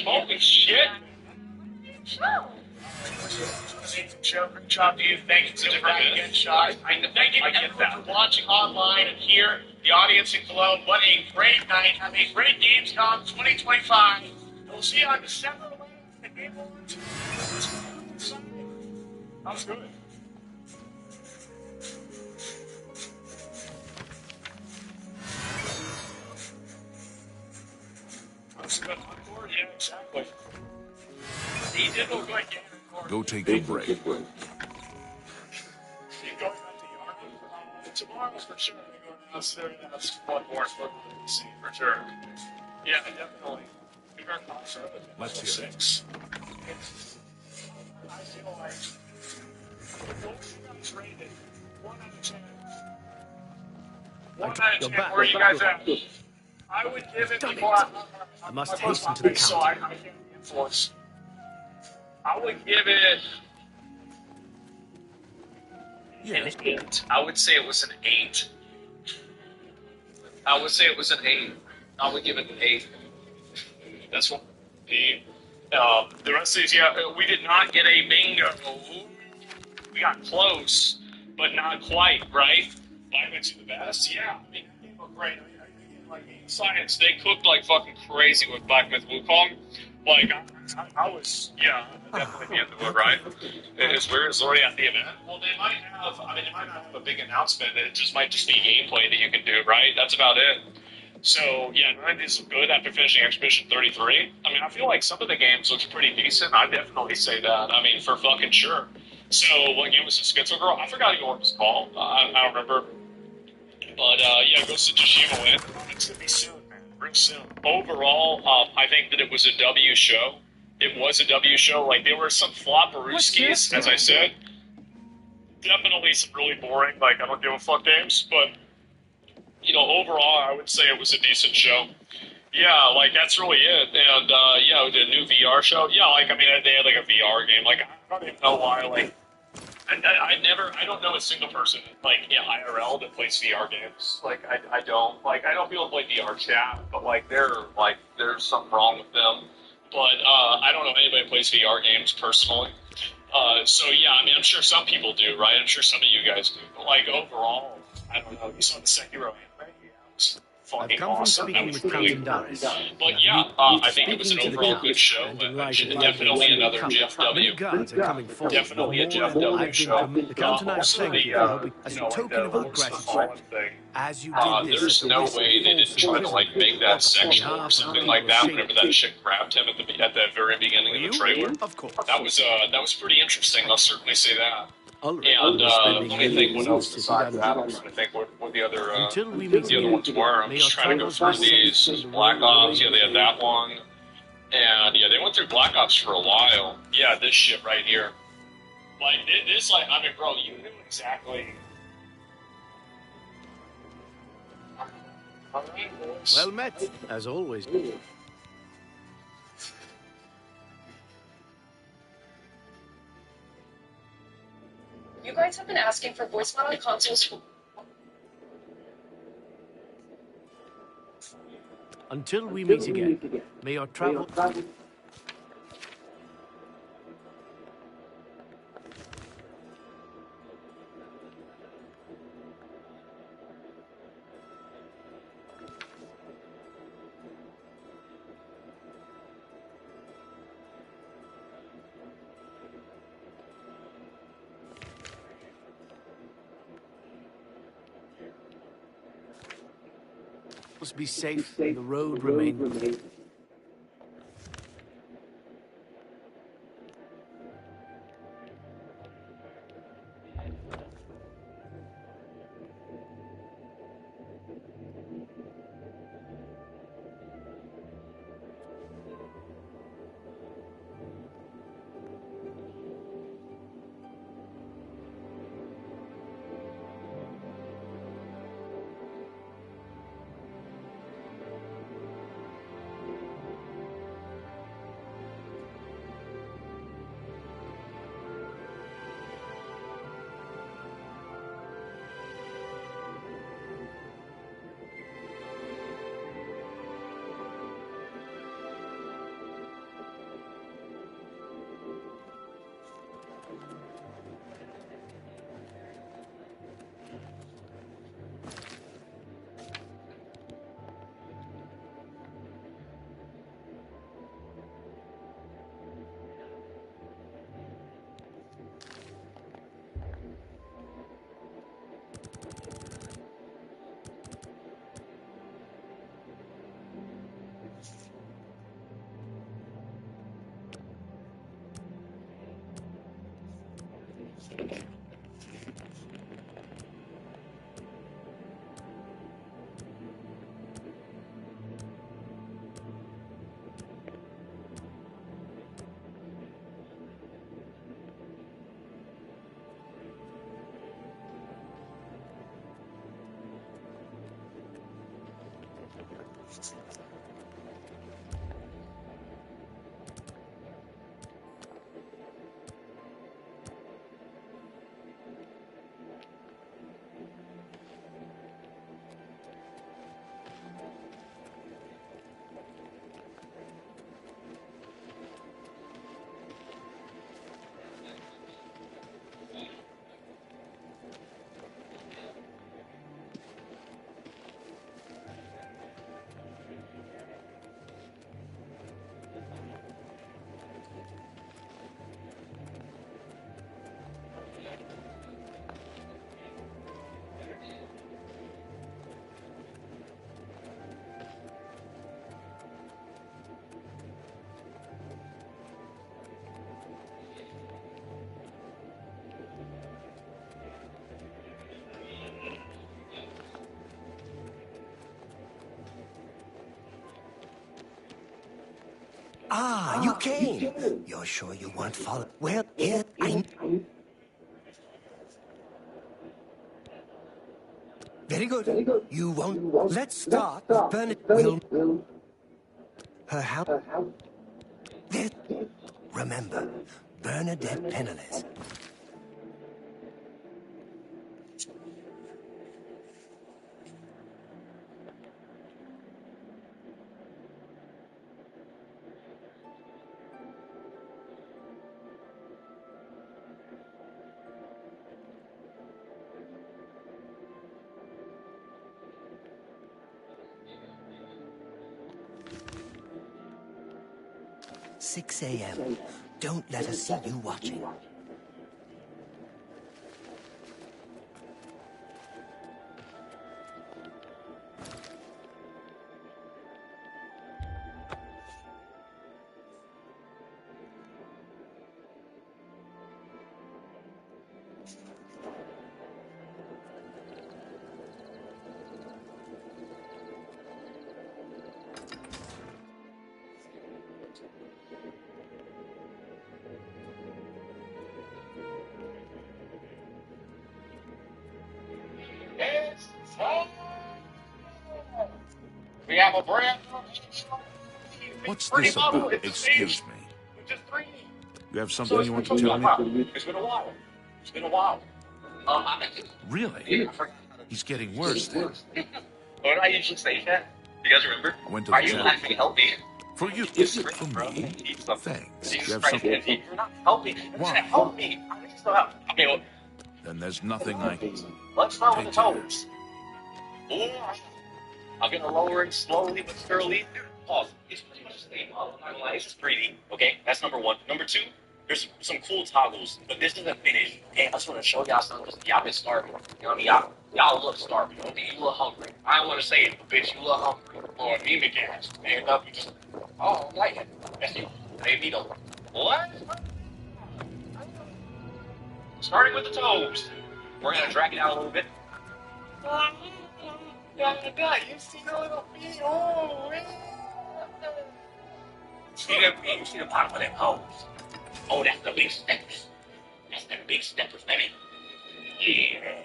Holy shit! Great job to you. Thank you for that again, Shai. Thank you everyone for watching online and here, the audience in Cologne. What a great night. Have a great Gamescom 2025. We'll see you on December 11th at Game Awards. That was good. That's good. Yeah, exactly. He did look like Game Record. Go take a break. You're going back to Yarmouth tomorrow's for sure. They're going downstairs. That's one more scene for sure. Yeah, definitely. Let's hear it. I feel like the gold is rated 1 out of 10. 1 out of 10. Where are you guys at? I would give it before I must hasten to the so I can't be influenced. I would give it an 8. I would say it was an 8. I would say it was an 8. I would give it an 8. That's what the rest of these, yeah, we did not get a bingo. We got close, but not quite, right? Vitamins are the best, yeah. I mean, they look great. Like in science, they cooked like fucking crazy with Black Myth Wukong. Like, I was, yeah, definitely be into it, right? It's weird, it's already at the event. Well, they might have, they might not have a big announcement. It just might just be gameplay that you can do, right? That's about it. So, yeah, 90 is good after finishing Expedition 33. I mean, I feel like some of the games looks pretty decent. I definitely say that. I mean, for fucking sure. So, what game was the Schizo Girl? I forgot what it was called. I don't remember. But, yeah, Ghost of Tsushima win. It's going to be soon, man. Real soon. Overall, I think that it was a W show. It was a W show. Like, there were some flop-a-rooskies, as I said. Definitely some really boring, like, I don't give a fuck games, but... You know, overall, I would say it was a decent show. Yeah, like, that's really it. And, yeah, the new VR show. Yeah, like, I mean, they had, like, a VR game. Like, I don't even know why, like, I don't know a single person, like, IRL that plays VR games. Like, I don't. Like, I know people play VR chat, but, like, there's something wrong with them. But, I don't know anybody that plays VR games personally. So, yeah, I mean, I'm sure some people do, right? I'm sure some of you guys do. But, like, overall, I don't know. You saw the Sekiro anime? Yeah, it was fucking awesome. That was really cool. But yeah, I think it was an overall good show. But definitely another Jeff W. Definitely a Jeff W. show. Also the, you know, like the Lords of Fallen thing. There's no way they didn't try to like make that sexual or something like that. Whenever that chick grabbed him at the very beginning of the trailer, that was pretty interesting. I'll certainly say that. And let me think what else besides that. I'm trying to think what the other ones were. I'm just trying to go through these. Black Ops, yeah, they had that one. And yeah, they went through Black Ops for a while. Yeah, this shit right here. Like, this, like, I mean, bro, you knew exactly. Well met, as always. You guys have been asking for voice mod on consoles for... Until we meet again, may your travel... be safe, the road remain. Ah, you came. You're sure you weren't followed? Well, here, I... Very good. You won't... Let's start. Bernadette will... Her house... There... Remember, Bernadette penniless. "6 a.m. Don't let her see you watching." We have a brand What's this about? Excuse me. Just three. You have something you want to tell me? It's been a while. It's been a while. Really? He's getting worse then. What do I usually say that? You guys remember? I went to Are the you gym. laughing? Help me. For you. It's For me? Thanks. Jesus You have Christ, something? you're not helping. Why? Help me. I need some help. I mean, Then there's nothing I can... let's start with the Take care. toes. Ooh, I'm gonna lower it slowly but surely. Pause. It's pretty much the same. I'm not gonna lie, it's just pretty. Okay, that's number one. Number two, there's some cool toggles, but this isn't finished. Okay, I just want to show y'all something because y'all been starving. You know what I mean? Y'all look starving. Okay, you look hungry. I don't want to say it, but bitch, you look hungry. Or anemic ass. Stand up, you just, oh, I'm like it. That's you. Hey, me though. What? Starting with the toes. We're gonna drag it out a little bit. God, you see the little feet? Oh, man. See them feet? You see the bottom of them hoes? Oh, that's the big steppers. That's the big steppers, baby. Yeah.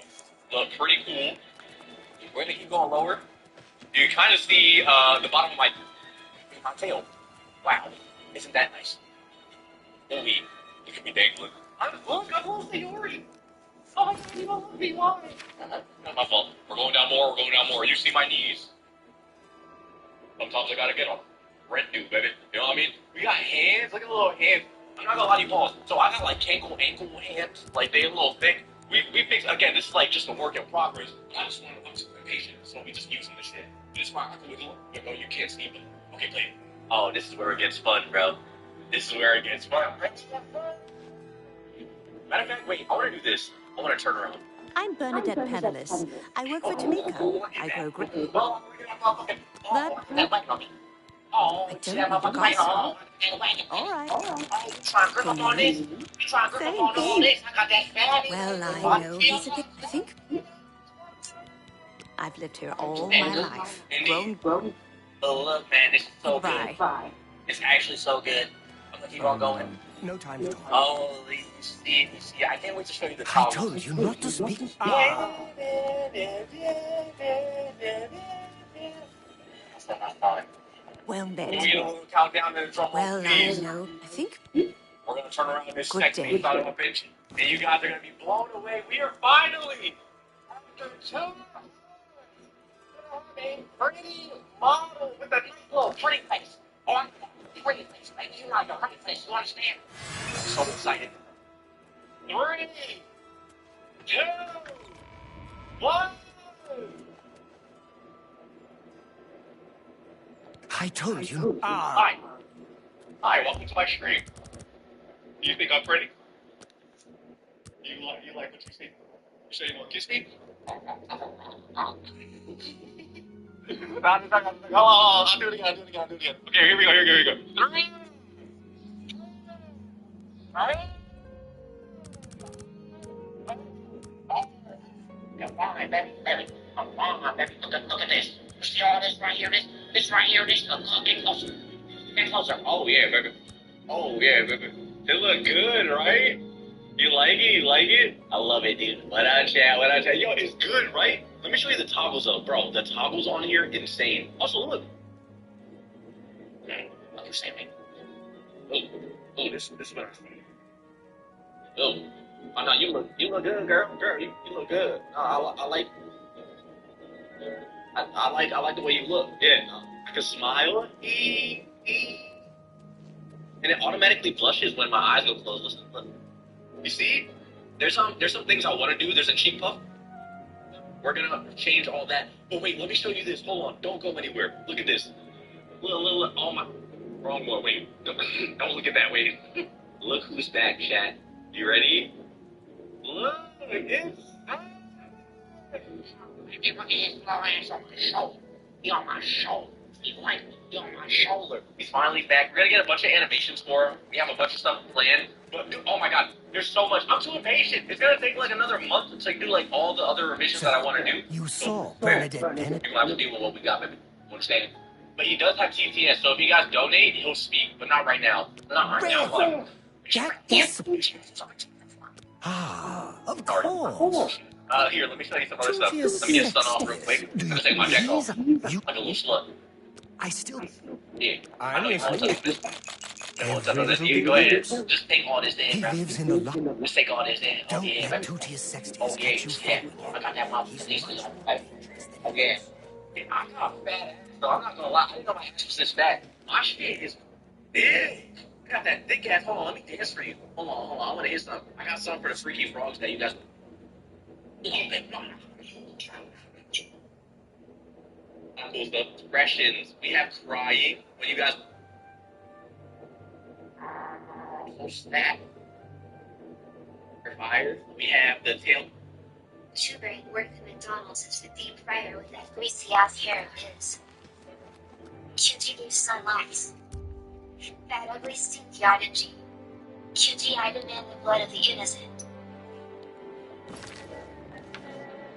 Look pretty cool. We're gonna keep going lower. You can kind of see the bottom of my tail. Wow. Isn't that nice? Holy, look at me dangling. I'm a Sayori. Oh, you don't love me, why? Not my fault. We're going down more. You see my knees. Sometimes I gotta get them. Rent due, baby. You know what I mean? We got hands. Look at the little hands. I'm not gonna lie to you, Paul. So I got like ankle hands. Like they a little thick. We fixed, again, this is like just a work in progress. I just want to be patient. So we just using the shit. This is why I can wiggle it. No, you can't see me. Okay, play it. Oh, this is where it gets fun, bro. This is where it gets fun. Matter of fact, wait, I want to do this. I want to turn around. I'm Bernadette Penniless. I work for Tamika. I grow grape. Oh, That that button on me. Oh, I see don't that need motherfucker? to gossip. All right. Oh, you trying to grip up on this? You trying to grip up on Thanks. all this? I got that fatty. Well, I know he's a bit. I think I've lived here all my life. Grown. Oh, look, man, this is so Goodbye. good. It's actually so good. I'm gonna keep on going. No time to talk. Oh, you see, I can't wait to show you the I towels. told you not to speak. That's not fun. Well Can we met. get a little countdown and a drum roll, Well, I please? know. I think We're gonna turn around this Good next day. piece out of a bitch, and you guys are gonna be blown away. We are finally after 2 hours a pretty model with a nice little pretty face. Oh, I'm pretty face, baby. You like a pretty face. You understand? I'm so excited. 3, 2, 1. I told you. Hi. Hi, welcome to my stream. Do you think I'm pretty? You like what you see? You sure you want to kiss me? I'll do it again. Okay, here we go. 3. Come on, baby. Come on, baby. Look at this. You see all this right here? This right here. Look, get closer. Get closer. Oh yeah, baby. They look good, right? You like it? I love it, dude. What I chat? Yo, it's good, right? Let me show you the toggles, though, bro. The toggles on here, insane. Also, look. Understand me? Oh, this one. Oh no, you look good, girl. You look good. I like the way you look. Yeah, I can smile. And it automatically blushes when my eyes go closed. Listen, look. You see? There's some things I want to do. There's a cheek puff. We're gonna change all that. Oh wait, let me show you this. Hold on, don't go anywhere. Look at this. Look. Oh my, wrong one. Wait, don't look at that. Wait. Look who's back, chat. You ready? Look, it's. Look at his little ass on my shoulder. He on my shoulder. He on my shoulder. He's finally back. We're gonna get a bunch of animations for him. We have a bunch of stuff planned. But oh my god, there's so much. I'm too impatient. It's gonna take like another month to do like all the other revisions that I want to do. You saw We're Bernadette Bennett. gonna have to deal with what we got, baby. Understand? But he does have TTS, so if you guys donate, he'll speak, but not right now. That's of course. Here, let me show you some other stuff. Let me get sun off real quick. I'm gonna take my jacket off. Like a little slut. I still. Yeah. I'm I don't listening. even want to touch this. You go ahead. Just take all this He in, bro. lives in the lot. Just take all this in. Oh Don't yeah, let baby. Tootia's sextiness Oh yeah, catch you yeah. falling. I got that mouth. Oh yeah. I got a fat ass, though. I'm not gonna lie. I didn't know my ass was this fat. My shit is big. I got that thick ass. Hold on, let me dance for you. Hold on. I want to hear something. I got something for the freaky frogs that you guys. Cool stuff. Expressions. We have crying when you guys. Oh snap. Fire. We have the tail. Schubert worked at McDonald's as the deep fryer with that greasy ass hair of his. QG gave son lies. That ugly stinky IDG. QG I demand the blood of the innocent.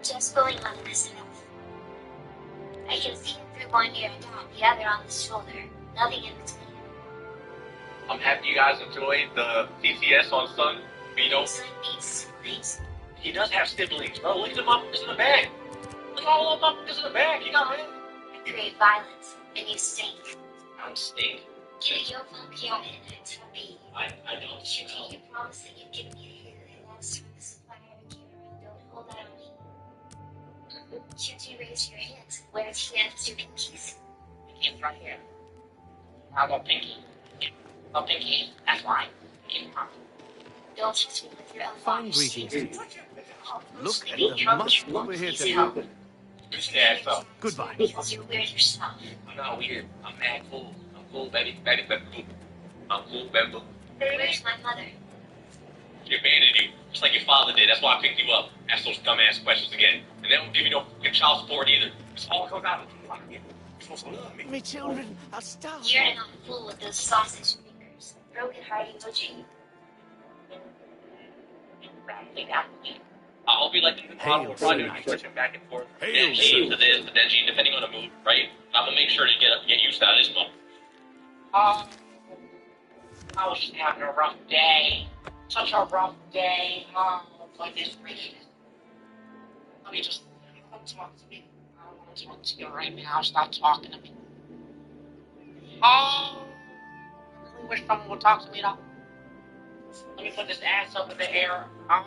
Just going on in this enough. I can see him through one ear and down the other on his shoulder. Nothing in between. I'm happy you guys enjoyed the TTS on Sun. But you know, Son needs siblings. he does have siblings, bro. Look at them up. It's in the bag. Look at all of them up. It's in the bag. You got it. I create violence, and you stink. I'm stink. Get your funky on it and tell me. I don't. QG, you promise that you'd give me a hair and lost from the supplier to keep around. Don't hold that on me. QG, raise your hands. Where's hands your pinkies? Pinky's right here. I'll go pinky. Go pinky. That's why. Don't touch me with your Fine elbows. greetings to you. Look at the must we're here to. Yeah, so. Goodbye. Because you're weird yourself. I'm not weird. I'm mad cool. I'm cool, baby. Baby, cool. I'm cool, baby. Where's my mother? She abandoned you, just like your father did. That's why I picked you up. Ask those dumbass questions again. And they don't give you no fucking child support either. It's all comes out of you. You're supposed to love me. Me children are starving. You're not a fool with those sausage fingers. broken heart emoji. I'll be like the bottom, we'll probably do switching back and forth. Then G to this, but then G depending on the move, right? I'm gonna make sure to get used to how this move. I was just having a rough day. Such a rough day. Oh, goodness gracious. Let me just, don't talk to me. I don't want to talk to you right now. Stop talking to me. Oh, I really wish someone would talk to me though. Let me put this ass up in the air. Oh.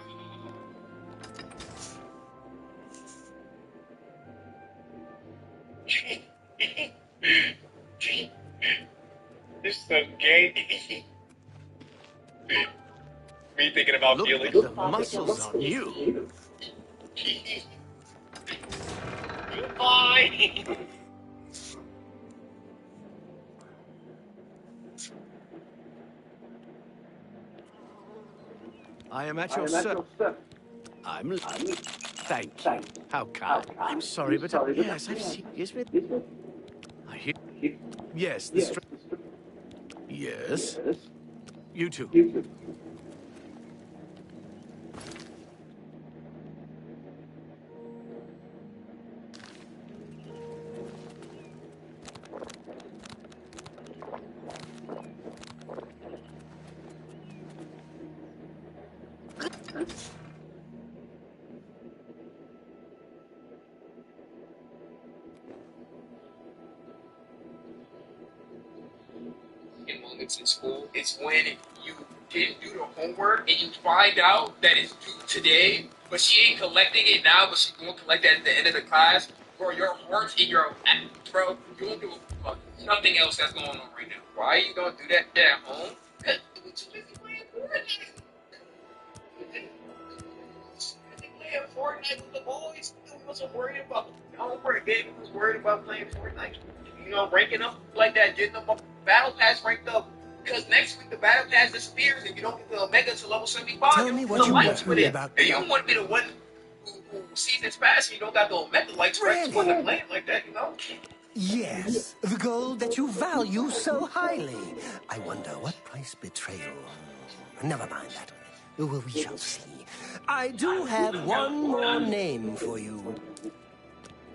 This is so gay. Me thinking about Look feelings. at the muscles on you. Bye. I am at your service. Thank you. How kind. I'm sorry, but yes, I've seen this with. I hear. Yes, the Yes. You too. In moments in school, it's when you didn't do the homework and you find out that it's due today, but she ain't collecting it now, but she's gonna collect it at the end of the class. Bro, your heart's in your bro, you don't give a fuck. Nothing else that's going on right now. Why are you gonna do that at home? Because you too busy playing Fortnite. Playing Fortnite with the boys. You wasn't worried about homework. David was worried about playing Fortnite. You know, ranking up like that, getting up battle pass ranked up. Because next week the battle pass disappears and you don't get the Omega to level 75. Tell me what you want with it. about. And you don't want to be the one who sees this pass and you don't got the Omega lights right. You want to play it like that, you know? Yes, the gold that you value so highly. I wonder what price betrayal. Never mind that. Well, we shall see. I do have one more name for you.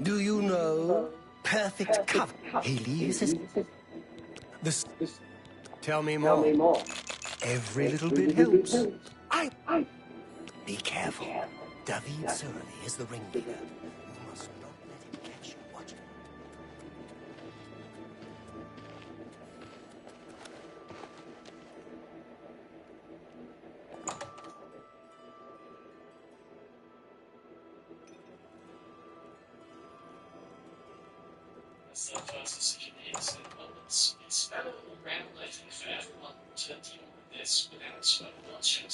Do you know Perfect Cover? He leaves his... Tell me more. Every little bit helps. Be careful. David Surly is the ringleader. You must not let him catch you watching. That's the first decision is in moments. It's better rambling for everyone to deal with this without bloodshed.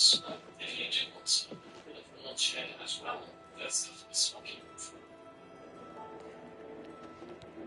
If you do want to bit of bloodshed as well, there's the smoking room.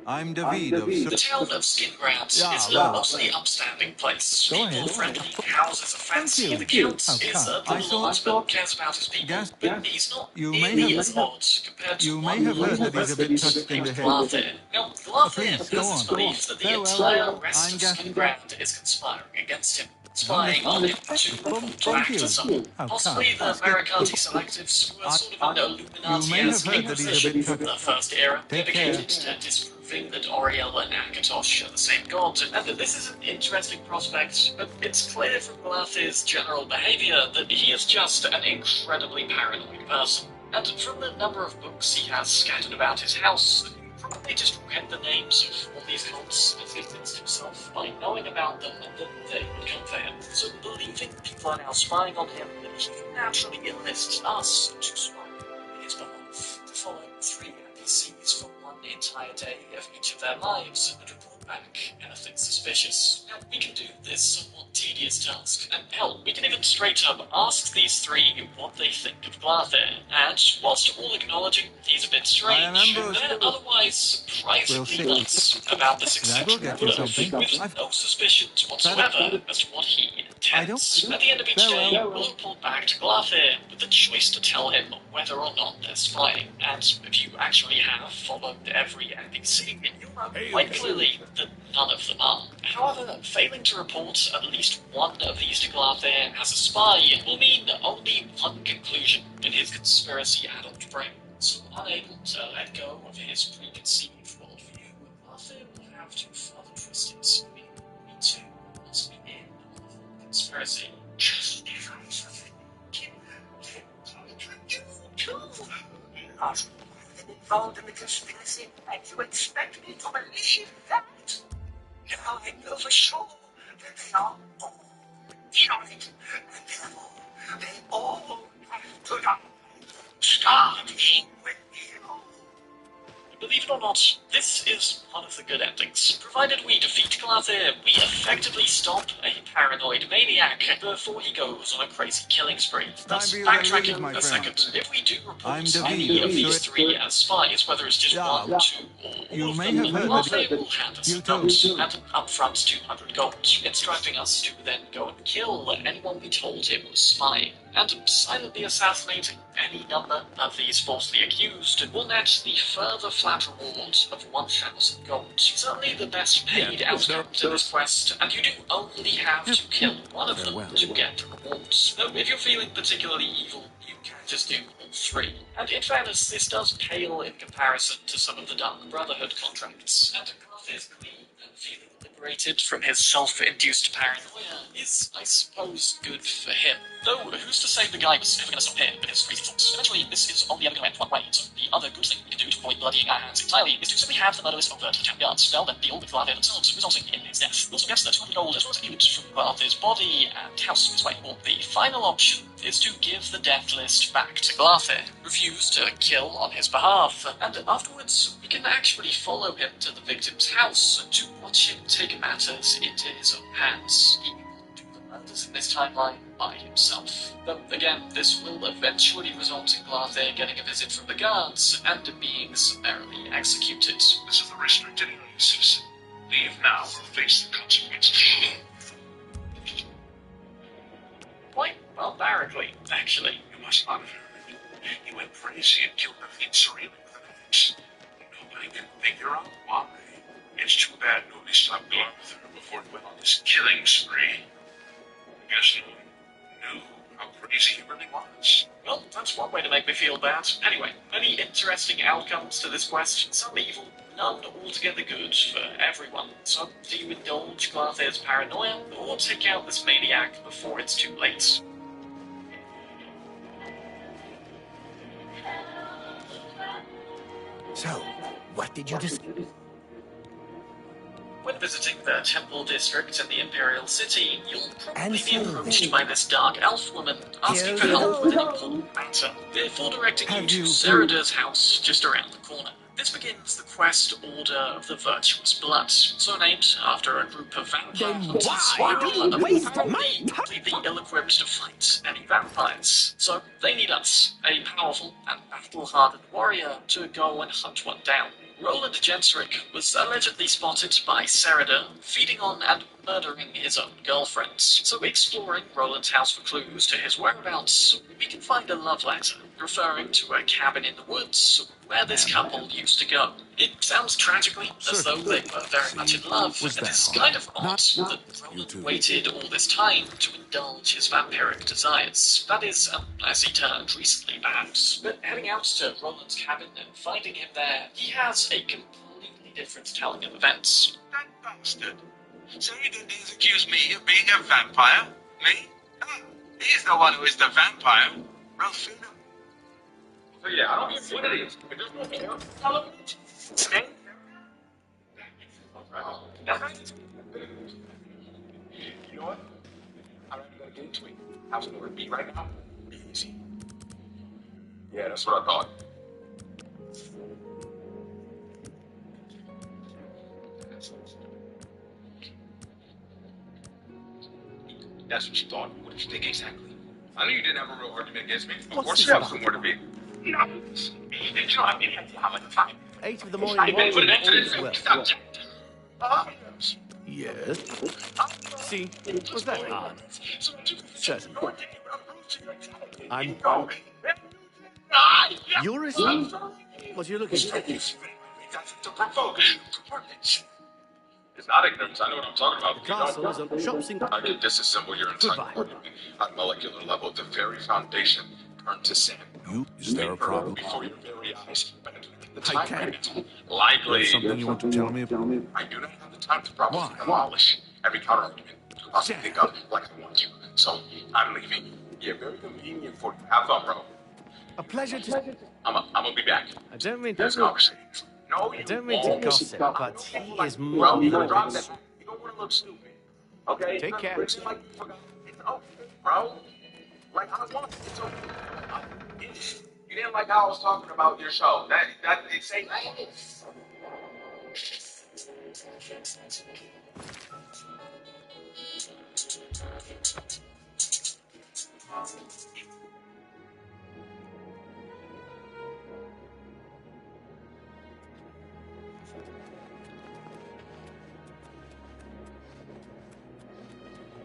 I'm David of... The town of Skin Grounds is a mostly upstanding place. People-friendly houses are fancy. The Count is a little odd, but cares about his people. But he's not nearly as odd compared to one local resident named Glarther. Now, Glarther has this belief that the entire rest of Skin Ground is conspiring against him. Spying on him to act as someone. Possibly the Maricati Selectives, who are sort of an Illuminati as Inquisition from the First Era, dedicated to disproving that Oriel and Akatosh are the same god. And this is an interesting prospect, but it's clear from Glarth's general behavior that he is just an incredibly paranoid person. And from the number of books he has scattered about his house, probably just read the names of all these cults as if it's himself by knowing about them and that they would come for him. So believing people are now spying on him, he naturally enlists us to spy on his behalf. The following 3 NPCs for one entire day of each of their lives and report back anything suspicious. Now, we can do this somewhat tedious task, and hell, we can even straight up ask these 3 what they think of Glarther, and whilst all acknowledging he's a bit strange, they're otherwise surprisingly nuts about this exceptional with no suspicions whatsoever as to what he tense. At the end of each day, we'll report back to Glathair with the choice to tell him whether or not they're spying. And if you actually have followed every NPC, you'll know quite clearly that none of them are. However, failing to report at least one of these to Glathair as a spy will mean only one conclusion in his conspiracy-addled brain. So unable to let go of his preconceived worldview, Glathair will have to further twist it. Me too must be in on the whole conspiracy. Just if I not involved in the conspiracy, and you expect me to believe that? Now I know for sure that they are all in on it, and therefore they all have to die, starting with evil. Believe it or not, this is one of the good endings. Provided we defeat Glathair, we effectively stop a paranoid maniac before he goes on a crazy killing spree. Thus, backtracking a second, if we do report any of these three as spies, whether it's just one, two, or all of them, Glathair will hand us a note and an upfront 200 gold, instructing us to then go and kill anyone we told him was spying, and silently assassinating any number of these falsely accused will net the further flat reward of 1,000 gold. Certainly the best paid outcome to this quest, and you do only have to kill one of them to get the rewards. Though if you're feeling particularly evil, you can just do all three. And in fairness, this does pale in comparison to some of the Dark Brotherhood contracts, and Glathair's clean and feeling liberated from his self-induced paranoia is, I suppose, good for him. Though, who's to say the guy was ever going to stop here with his crazy thoughts? Eventually, this is only ever going to end one way, so the other good thing we can do to avoid bloodying our hands entirely is to simply have the murderers over to the town guards, spell then deal with Glathair themselves, resulting in his death. We'll also get the 200 gold as well as loot from Glathair's body and house this way. Or the final option is to give the death list back to Glathair, refuse to kill on his behalf, and afterwards we can actually follow him to the victim's house to watch him take matters into his own hands. He will do the murders in this timeline by himself. Though, again, this will eventually result in Glathair getting a visit from the guards and being summarily executed. This is the restricted area, citizen. Leave now or face the consequences. Quite barbarically, actually. You must not have heard it. He went crazy and killed the feet surrounding with an axe. Nobody can figure out why. It's too bad nobody stopped Glathair before he went on this killing spree. I guess no one knew how crazy he really was. Well, that's one way to make me feel bad. Anyway, many interesting outcomes to this quest. Some evil, none altogether good for everyone. So, do you indulge Glathair's paranoia, or take out this maniac before it's too late? So, what did you just... When visiting the Temple District in the Imperial City, you'll probably be approached by this dark elf woman, asking for help with an important matter, before directing you to Serida's house just around the corner. This begins the quest Order of the Virtuous Blood, so named after a group of vampire hunters who are apparently completely ill-equipped to fight any vampires. So they need us, a powerful and battle-hardened warrior, to go and hunt one down. Roland Genseric was allegedly spotted by Serida feeding on and murdering his own girlfriend. So exploring Roland's house for clues to his whereabouts, we can find a love letter referring to a cabin in the woods where this couple used to go. It sounds tragically as though they were very much in love, and it's kind of odd that Roland waited all this time to indulge his vampiric desires. That is, as he turned recently, perhaps. But heading out to Roland's cabin and finding him there, he has a completely different telling of events. That bastard. So he didn't accuse me of being a vampire? Me? Ah, he's the one who is the vampire. Ralphina. So yeah, I don't get what it is, but there's no care. Tell him. Stay. You know what? I'm not gonna get into it. How's it gonna be right now? Be easy. Yeah, that's what I thought. That's what you thought. What did you think exactly? I knew you didn't have a real argument against me. Of course you have somewhere to be. No. You know, I mean, how much time? 8 of the morning I put an end to this well. subject. Yes. See, was that hard? Certainly. I'm... You're a... What are you looking for? It's not ignorance. I know what I'm talking about. The castle is on shops in... I can disassemble your entire Goodbye. organism at molecular level, the very foundation turned to sand. Is there a problem? Before your very eyes. But the I time can't. limit, likely. There's something you want to tell me about? I do not have the time to properly Why? demolish every counter argument to possibly think of like I want to. So I'm leaving. Yeah, very convenient for you. Have fun, bro. A pleasure to... I'm gonna be back. I don't mean This to... conversation. No, I you don't mean to won't. gossip, but he is Bro, more... you don't drop that. You don't want to look stupid. Okay? Take care. It's like you forgot. It's okay, bro. Like I want. It's okay. You didn't like how I was talking about your show. That it's ain't.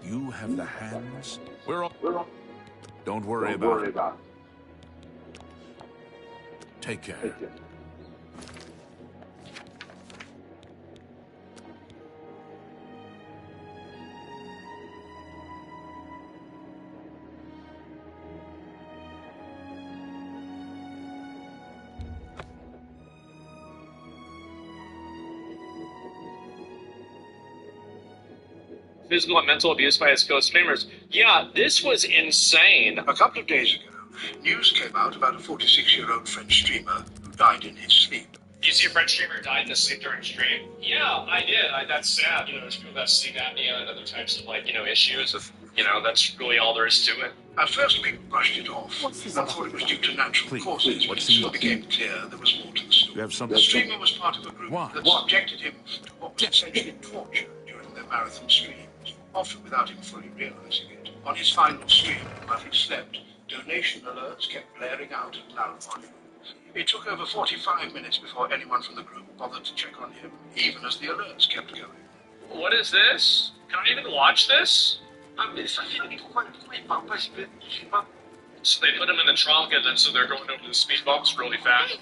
You have the hands. We're all... Don't worry about it. Take care. Physical and mental abuse by his co-streamers. Yeah, this was insane. A couple of days ago, news came out about a 46-year-old French streamer who died in his sleep. You see a French streamer died in his sleep during stream? Yeah, I did. That's sad. You know, there's people that have sleep apnea and other types of, like, you know, issues. That's really all there is to it. At first, people brushed it off and thought it was due to natural causes, but it soon became clear there was more to the story. You have The something... streamer was part of a group that subjected him to what was essentially torture during their marathon streams, often without him fully realizing it. On his final stream, while he slept, donation alerts kept blaring out at loud volume. It took over 45 minutes before anyone from the group bothered to check on him, even as the alerts kept going. What is this? Can I even watch this? So they put him in the trunk, and then so they're going over the speed bumps really fast.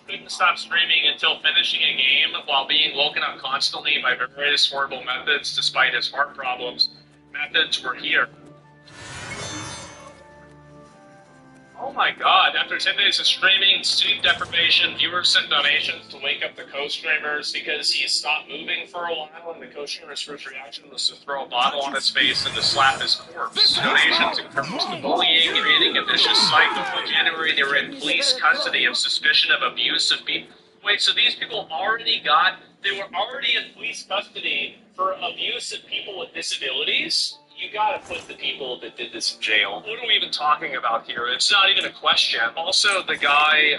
Couldn't stop streaming until finishing a game while being woken up constantly by various horrible methods despite his heart problems. Methods were here. Oh my god, after 10 days of streaming, sleep deprivation, viewers sent donations to wake up the co-streamers because he stopped moving for a while, and the co-streamer's first reaction was to throw a bottle on his face and to slap his corpse. Donations encouraged the bullying, creating a vicious cycle. In January, they were in police custody of suspicion of abuse of people. Wait, so these people they were already in police custody for abuse of people with disabilities? You gotta put the people that did this in jail. What are we even talking about here? It's not even a question. Also, the guy,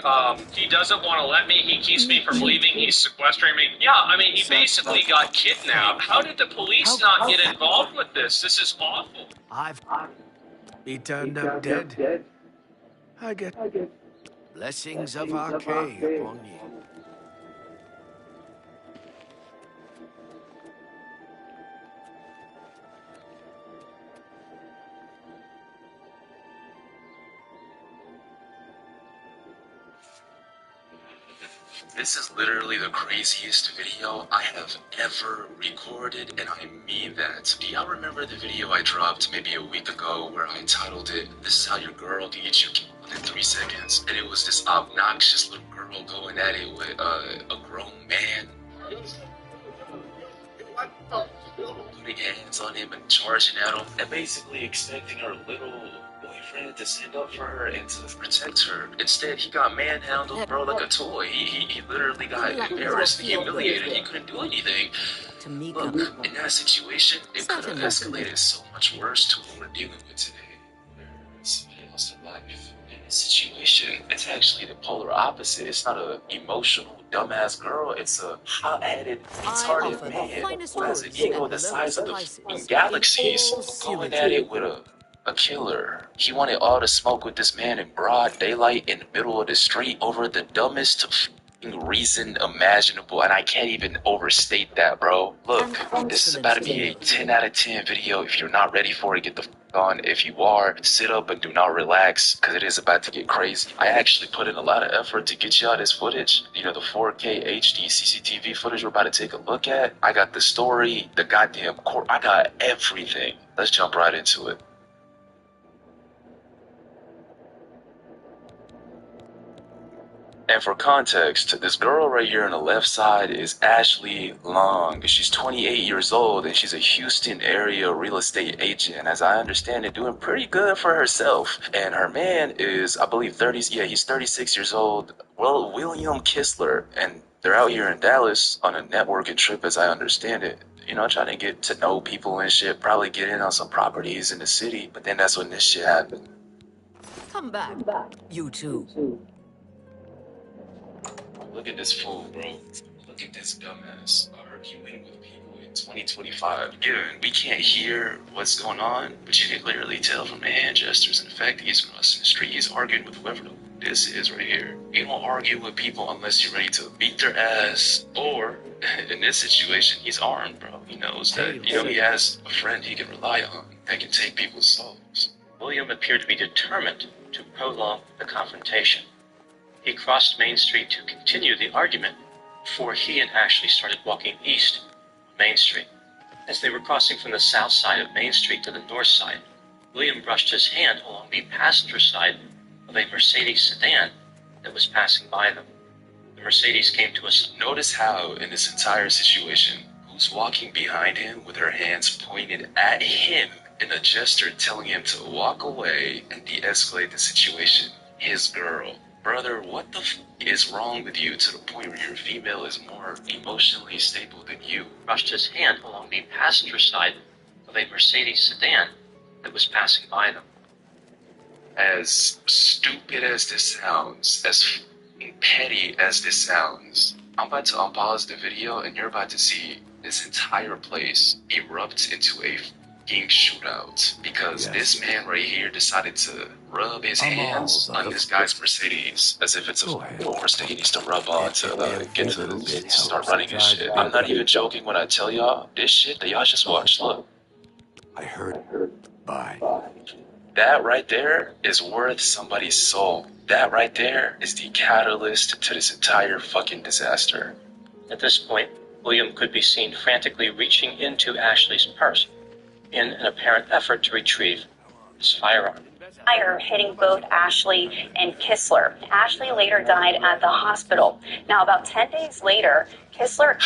he doesn't want to let me. He keeps me from leaving. He's sequestering me. Yeah, I mean, he basically got kidnapped. How did the police not get involved with this? This is awful. He turned up dead. I get blessings of Arcade upon you. This is literally the craziest video I have ever recorded, and I mean that. Do y'all remember the video I dropped maybe a week ago where I titled it, "This is how your girl can get you killed in 3 seconds"? And it was this obnoxious little girl going at it with a grown man. Putting hands on him and charging at him, and basically expecting her little boyfriend to stand up for her and to protect her. Instead, he got manhandled, bro, like a toy. He literally got embarrassed and humiliated. He couldn't do anything. Look, in that situation, it could have escalated so much worse to what we're dealing with today. Somebody lost their life. In this situation, it's actually the polar opposite. It's not a emotional, dumbass girl. It's a hot-headed, retarded man who has an ego the size of the galaxies, going at it with a killer. He wanted all the smoke with this man in broad daylight in the middle of the street over the dumbest reason imaginable, and I can't even overstate that, bro. Look, this is about to be a 10 out of 10 video. If you're not ready for it, get the f on. If you are, sit up and do not relax, because it is about to get crazy. I actually put in a lot of effort to get y'all this footage. You know, the 4K HD CCTV footage we're about to take a look at. I got the story, the goddamn court. I got everything. Let's jump right into it. And for context, this girl right here on the left side is Ashley Long. She's 28 years old and she's a Houston area real estate agent. As I understand it, doing pretty good for herself. And her man is, I believe, he's 36 years old. Well, William Kistler. And they're out here in Dallas on a networking trip, as I understand it. You know, trying to get to know people and shit. Probably get in on some properties in the city. But then that's when this shit happened. Come back. You too. Look at this fool, bro. Look at this dumbass arguing with people in 2025. Given we can't hear what's going on, but you can clearly tell from the hand gestures and the fact that he's crossing the street, he's arguing with whoever this is right here. You don't argue with people unless you're ready to beat their ass, or in this situation, he's armed, bro. He knows that, you know, he has a friend he can rely on that can take people's souls. William appeared to be determined to prolong the confrontation. He crossed Main Street to continue the argument before he and Ashley started walking east on Main Street. As they were crossing from the south side of Main Street to the north side, William brushed his hand along the passenger side of a Mercedes sedan that was passing by them. The Mercedes came to a stop. Notice how, in this entire situation, who's walking behind him with her hands pointed at him in a gesture telling him to walk away and de-escalate the situation? His girl. Brother, what the f is wrong with you to the point where your female is more emotionally stable than you? Brushed his hand along the passenger side of a Mercedes sedan that was passing by them. As stupid as this sounds, as petty as this sounds, I'm about to unpause the video and you're about to see this entire place erupt into a fucking shootout because this man right here decided to rub his hands on this guy's Mercedes as if it's a horse that he needs to rub on to get to start running his shit. I'm not even joking when I tell y'all this shit that y'all just watched. Look. I heard. Bye. That right there is worth somebody's soul. That right there is the catalyst to this entire fucking disaster. At this point, William could be seen frantically reaching into Ashley's purse in an apparent effort to retrieve his firearm. Fire hitting both Ashley and Kistler. Ashley later died at the hospital. Now, about 10 days later, Kistler...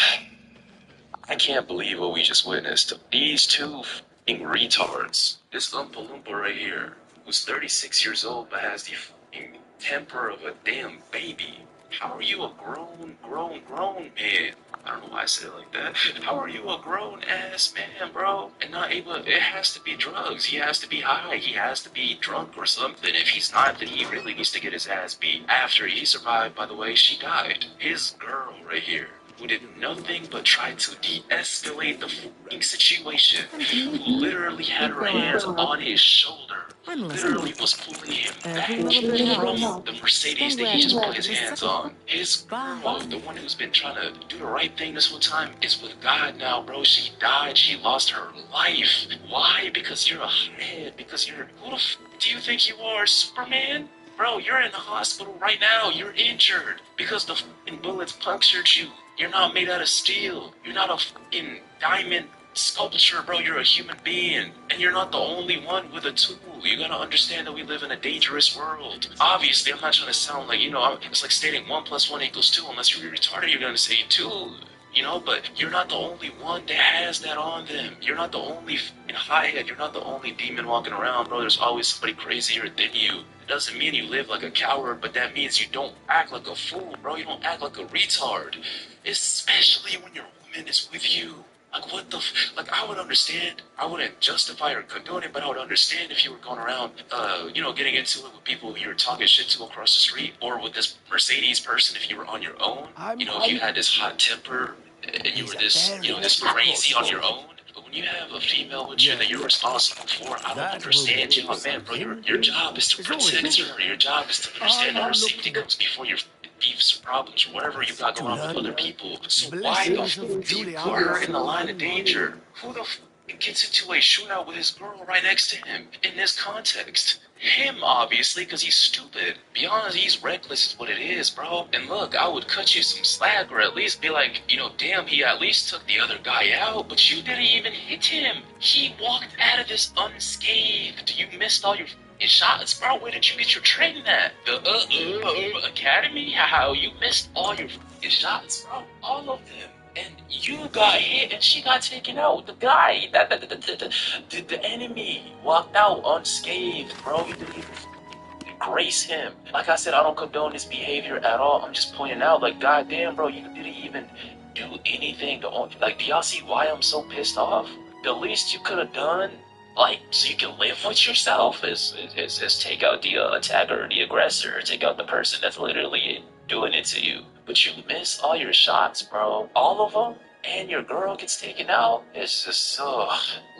I can't believe what we just witnessed. These two f***ing retards. This Oompa Loompa right here, who's 36 years old but has the f***ing temper of a damn baby. How are you a grown man? I don't know why I said it like that. How are you a grown-ass man, bro? And not able, it has to be drugs. He has to be high. He has to be drunk or something. If he's not, then he really needs to get his ass beat. After he survived, by the way, she died. His girl right here, who did nothing but try to de-escalate the f***ing situation, who literally had her hands on his shoulder, literally was pulling him back from the Mercedes that he just put his hands on. His girl, the one who's been trying to do the right thing this whole time, is with God now, bro. She died. She lost her life. Why? Because you're a hothead. Because you're... Who the f*** do you think you are, Superman? Bro, you're in the hospital right now. You're injured because the f***ing bullets punctured you. You're not made out of steel. You're not a f***ing diamond sculpture, bro. You're a human being. And you're not the only one with a tool. You gotta understand that we live in a dangerous world. Obviously, I'm not trying to sound like, you know, it's like stating 1 + 1 = 2. Unless you're retarded, you're gonna say 2. You know, but you're not the only one that has that on them. You're not the only hothead. You're not the only demon walking around, bro. There's always somebody crazier than you. It doesn't mean you live like a coward, but that means you don't act like a fool, bro. You don't act like a retard. Especially when your woman is with you. Like, what the like, I would understand. I wouldn't justify or condone it, but I would understand if you were going around, you know, getting into it with people you were talking shit to across the street, or with this Mercedes person if you were on your own. You know, if you had this hot temper and you were this, you know, this crazy on your own. But when you have a female with you that you're responsible for, I don't understand you. Man, bro, your job is to protect her. Your job is to understand that her safety comes before your beefs or problems or whatever you got going on with other people. So why the Blessings f of do you Julian. put her in the line of danger? Who the f gets into a shootout with his girl right next to him in this context? Him, obviously, because he's stupid. Be honest, he's reckless is what it is, bro. And look, I would cut you some slack or at least be like, you know, damn, he at least took the other guy out, but you didn't even hit him. He walked out of this unscathed. You missed all your shots, bro. Where did you get your training at? The academy? How you missed all your shots, bro. All of them. And you got hit and she got taken out. The guy, the enemy walked out unscathed, bro. You didn't even grace him. Like I said, I don't condone his behavior at all. I'm just pointing out, like, goddamn, bro, you didn't even do anything to, like, do y'all see why I'm so pissed off? The least you could have done, like, so you can live with yourself is take out the attacker, the aggressor, take out the person that's literally doing it to you. But you miss all your shots, bro. All of them. And your girl gets taken out. It's just so...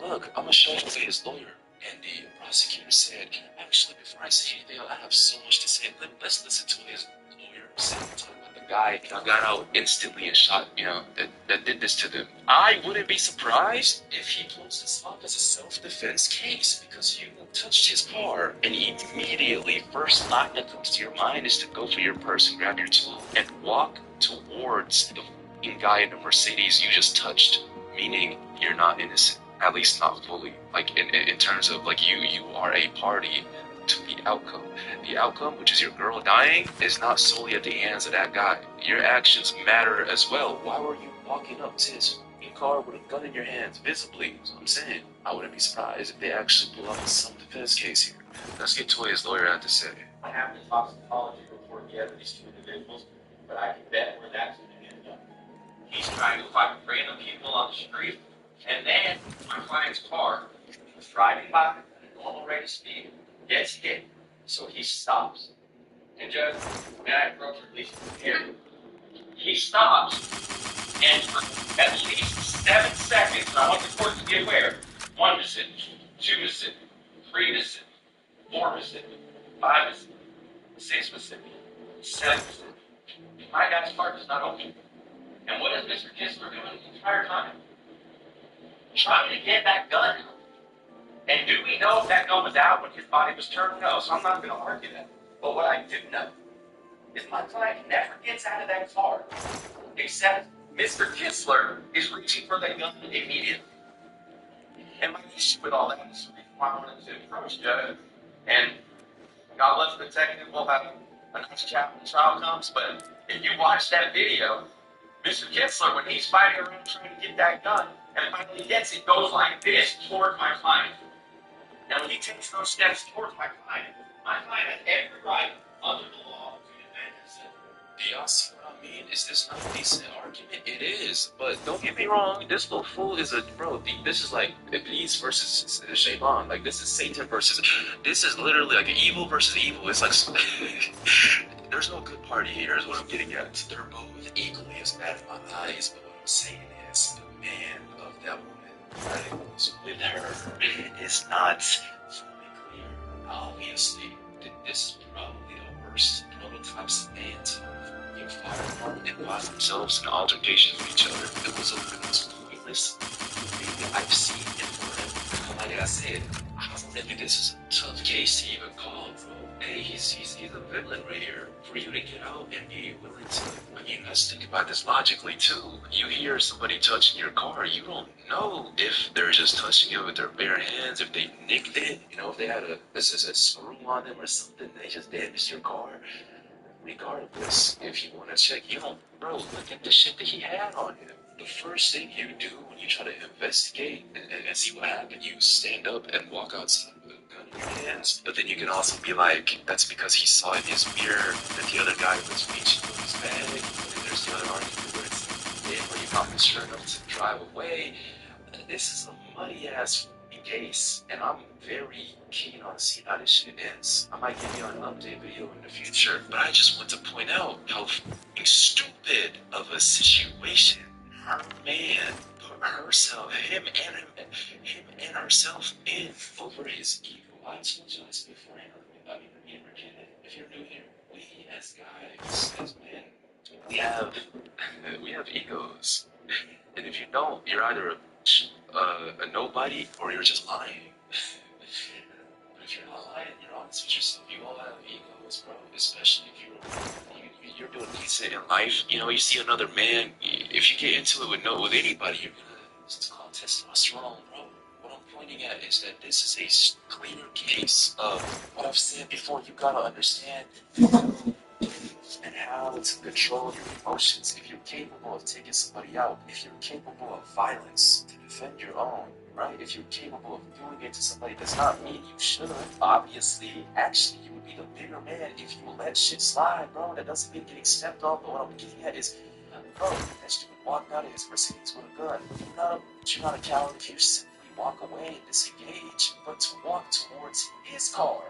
Look, I'm gonna show you his lawyer. And the prosecutor said, actually, before I say anything, I have so much to say. Let's listen to his lawyer say about the guy that got out instantly and shot, you know, that did this to them. I wouldn't be surprised if he closed this off as a self-defense case because you touched his car. And immediately, first thought that comes to your mind is to go for your purse and grab your tool and walk towards the f***ing guy in the Mercedes you just touched, meaning you're not innocent. At least not fully. Like, in terms of, like, you are a party to the outcome. The outcome, which is your girl dying, is not solely at the hands of that guy. Your actions matter as well. Why were you walking up to his car with a gun in your hands, visibly? That's what I'm saying. I wouldn't be surprised if they actually pull out a self-defense case here. Let's get to what his lawyer had to say. I have the toxicology report yet of these two individuals, but I can bet where that's going to end up. He's trying to find random people on the street. And then my client's car was driving by at a normal rate of speed, gets hit, so he stops. And Judge, may I approach at least here? He stops, and for at least 7 seconds, and I want the court to be aware, 1 Mississippi, 2 Mississippi, 3 Mississippi, 4 Mississippi, 5 Mississippi, 6 Mississippi, 7 Mississippi. My guy's car does not open. And what is Mr. Kistler doing the entire time? Trying to get that gun out. And do we know if that gun was out when his body was turned? No, so I'm not going to argue that. But what I do know is my client never gets out of that car, except Mr. Kistler is reaching for the gun immediately. And my issue with all that is why I wanted to approach Judge. And God bless the detective, we'll have a nice chat when the trial comes, but if you watch that video, Mr. Kistler, when he's fighting around trying to get that gun, and finally gets it, goes like this towards my client. Now, when he takes those steps towards my client has every right under the law to defend himself. Do y'all see what I mean? Is this not a decent argument? It is, but don't get me wrong. This little fool is a bro. This is like Iblis versus Shaitan. Like, this is Satan versus. This is literally like evil versus evil. It's like there's no good party here. Is what I'm getting at. They're both equally as bad in my eyes. But what I'm saying is, the man of that woman that was with her is not fully clear. Obviously, this is probably the worst prototypes of man's being fired and lost themselves in altercations with each other. It was the most pointless thing I've seen in forever. Like I said, I don't think this is a tough case to even call, bro. Hey, he's a villain right here. For you to get out and be willing to, I mean, let's think about this logically too. You hear somebody touching your car, you don't know if they're just touching it with their bare hands, if they nicked it, you know, if they had a screw on them or something, they just damaged your car. Regardless, if you want to check, you don't, bro, look at the shit that he had on him. The first thing you do when you try to investigate and see what happened, you stand up and walk outside with a gun in your hands. But then you can also be like, that's because he saw in his mirror that the other guy was reaching for his bag. And there's the other argument where it's where you got mature enough to drive away. This is a muddy-ass case, and I'm very keen on seeing how this shit ends. I might give you an update video in the future, but I just want to point out how stupid of a situation her man put herself, him and herself in over his ego. I told you this beforehand. I mean, if you're new here, we as guys, as men, we have egos, and if you don't, you're either a nobody or you're just lying. But if you're not lying, you're honest with yourself. You all have egos, bro. Especially if you're doing decent in life. You know, you see another man. If you get into it with anybody, you're gonna. It's called testosterone, bro. What I'm pointing at is that this is a clear case of what I've said before. You gotta understand and how to control your emotions. If you're capable of taking somebody out, if you're capable of violence to defend your own, right? If you're capable of doing it to somebody, does not mean you should. Obviously, actually, you would be the bigger man if you let shit slide, bro. That doesn't mean getting stepped on. But what I'm getting at is, bro, that dude walked out of his Mercedes with a gun. You're not a coward if you simply walk away and disengage, but to walk towards his car.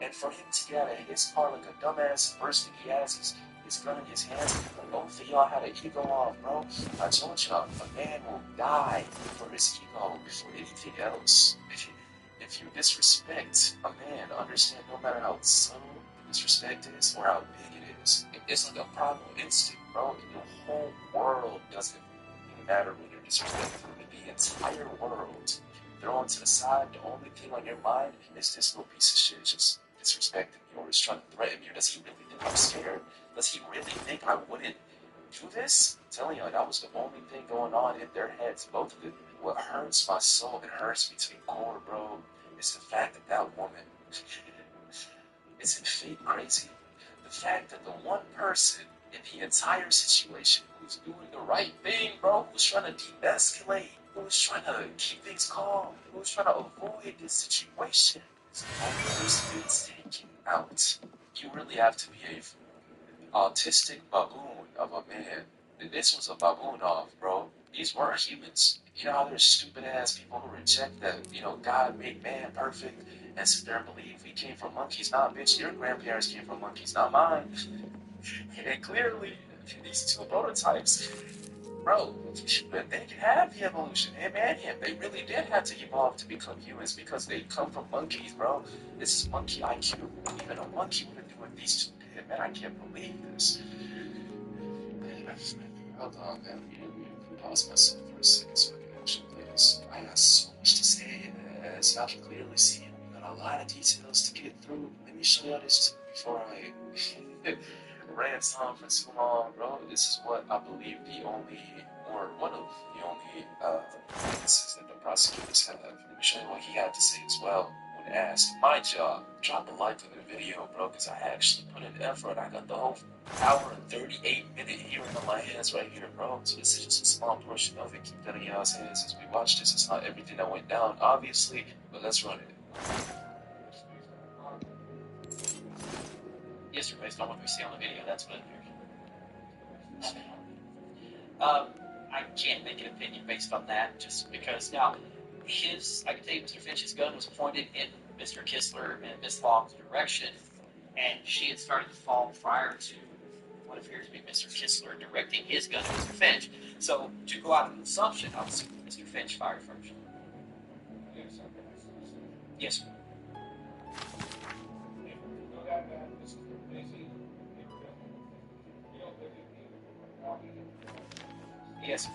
And for him to get out of his car like a dumbass, first thing he has is his gun in his hands. Both of y'all had an ego off, bro. I told y'all, a man will die for his ego before anything else. If you disrespect a man, understand no matter how subtle the disrespect is or how big it is, it's like a primal instinct, bro. And your whole world doesn't matter when you're disrespecting the entire world. Thrown to the side, the only thing on your mind is this little piece of shit just disrespecting me or is trying to threaten me. Or does he really think I'm scared? Does he really think I wouldn't do this? I'm telling you, that was the only thing going on in their heads, both of them. What hurts my soul, it hurts me to the core, bro, is the fact that that woman isn't fake crazy. The fact that the one person in the entire situation who's doing the right thing, bro, who's trying to de-escalate, who's trying to keep things calm, who's trying to avoid this situation, is the only person that's taken out. You really have to be a autistic baboon of a man. This was a baboon off, bro. These weren't humans. You know how there's stupid ass people who reject that, God made man perfect and sit there and believe we came from monkeys. Nah, bitch, your grandparents came from monkeys, not mine. And clearly, these two prototypes, bro, they can have the evolution, him and him. They really did have to evolve to become humans because they come from monkeys, bro. This is monkey IQ. Even a monkey wouldn't do what these two did. Man, I can't believe this. Hold on, man. Pause myself for a second so I can actually play this. I got so much to say, as y'all can clearly see. We got a lot of details to get through. Let me show y'all this too before I rant on for too long, bro. This is what I believe the only, or one of the only, witnesses that the prosecutors have. Let me show you what he had to say as well. When asked, my job, drop a like on the video, bro, because I actually put in effort. I got the whole hour and 38-minute hearing on my hands right here, bro. So this is just a small portion of it. Keep that in y'all's hands as we watch this. It's not everything that went down, obviously, but let's run it. Yes, sir, based on what we see on the video, that's what it appears. I can't make an opinion based on that, just because now I can tell you Mr. Finch's gun was pointed in Mr. Kistler and Miss Long's direction, and she had started to fall prior to what appears to be Mr. Kistler directing his gun at Mr. Finch. So to go out of an assumption, I'll assume Mr. Finch fired first. Yes, sir. Yes, sir.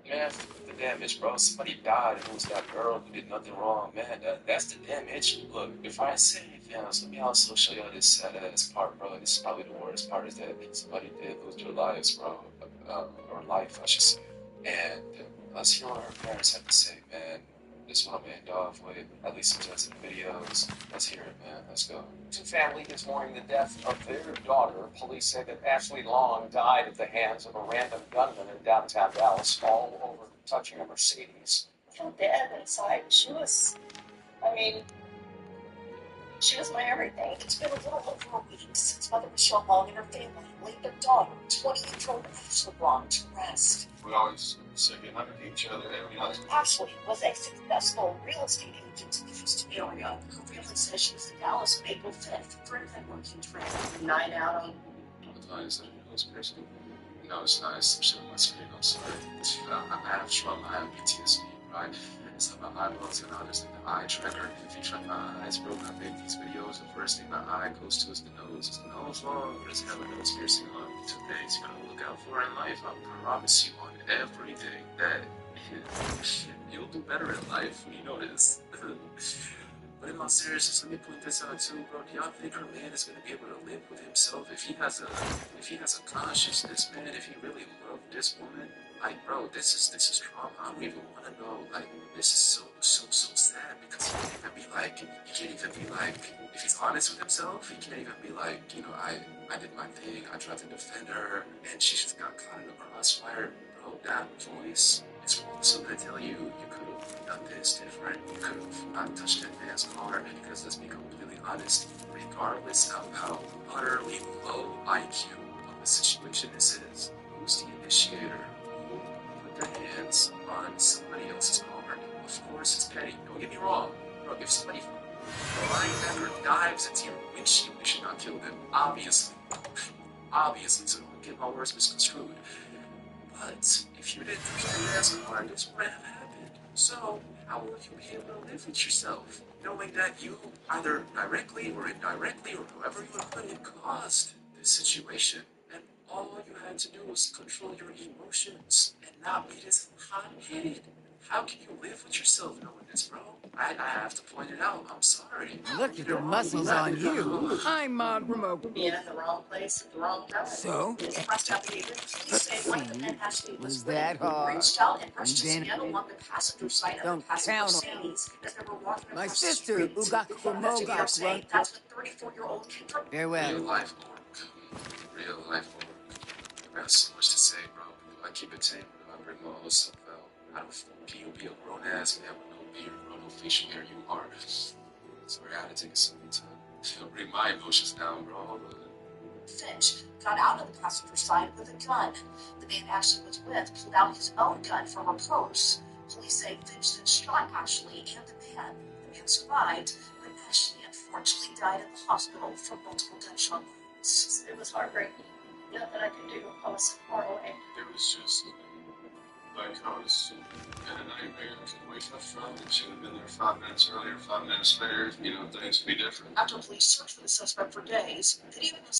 Man, the damage, bro. Somebody died, and it was that girl who did nothing wrong, man. That's the damage. Look, before I say anything else, let me also show y'all this sad ass part, bro. This is probably the worst part, is that somebody did lose their lives, bro. Or life, I should say. And let's hear what her parents have to say, man. This is what I'm gonna end off with, at least in terms of the videos. Let's hear it, man. Let's go. The family is mourning the death of their daughter. Police say that Ashley Long died at the hands of a random gunman in downtown Dallas, all over touching a Mercedes. Felt dead inside. She was my everything. It's been a little over a week since Mother Michelle Long and her family laid their daughter, 28-year-old Ashley Long, to rest. We always say goodnight to each other every night. Ashley was a successful real estate agent in the Houston area who really says she was in Dallas on April 5th for an networking trip. Night out on... Is that a real person? No, it's not. It's some shit on my screen. I'm sorry. I have trauma. I have PTSD. right? It's like my eyeballs, you know, there's like the eye tracker. If you track my eyes, bro, when I make these videos, the first thing my eye goes to is the nose. Is the nose long, or does it have a nose piercing on? 2 things you gotta look out for in life. I promise you on everything that you'll do better in life when you notice. But in all seriousness, let me point this out too, bro. Do y'all think her man is gonna be able to live with himself if he has a consciousness, man? If he really loved this woman, like, bro, this is trauma. I don't even want to know. Like, this is so sad because he can't even be like, if he's honest with himself, he can't even be like, you know, I did my thing. I tried to defend her, and she just got caught in the crossfire, bro. That voice. It's also gonna tell you could have done this different. You could have not touched that man's car because let's be completely honest, regardless of how utterly low IQ of the situation this is, who's the initiator? Who put their hands on somebody else's car? Of course it's Petty. Don't get me wrong. Bro, if somebody linebacker dives into your windshield, you should not kill them. Obviously. Obviously, so don't get my words misconstrued. But if you didn't touch your ass car, this wouldn't have happened. So how will you be able to live with yourself, knowing that you either directly or indirectly or however you would put it caused this situation, and all you had to do was control your emotions and not be this hot-headed? How can you live with yourself knowing this, bro? I have to point it out. I'm sorry. Look at the muscles on you. I'm remote. Being in the wrong place at the wrong time. So? In his press affidavit, police say one of the men Ashley was Was with that hard? reached out and brushed his Then hand along the passenger side of don't the passenger count on Mercedes as they were walking my across sister, the street. Investigators say Ugakramogak. that's what 34-year-old Kendra. Farewell. Real life work. Real life work. I got so much to say, bro. Do I keep it tame or do I bring my whole self out? How the fuck can you be a grown ass man with no beard, bro, no facial hair? You are. Sorry, I had to take a second to bring my emotions down, bro. Hold on. Finch got out of the passenger side with a gun. The man Ashley was with pulled out his own gun from her purse. Police say Finch then shot Ashley and the man. The man survived, but Ashley unfortunately died in the hospital from multiple gunshot wounds. It was heartbreaking. Nothing I could do. I was so far away. It was just like I was in a nightmare. I couldn't wake up from it. Should have been there 5 minutes earlier, 5 minutes later. You know, things would be different. After police searched for the suspect for days, they even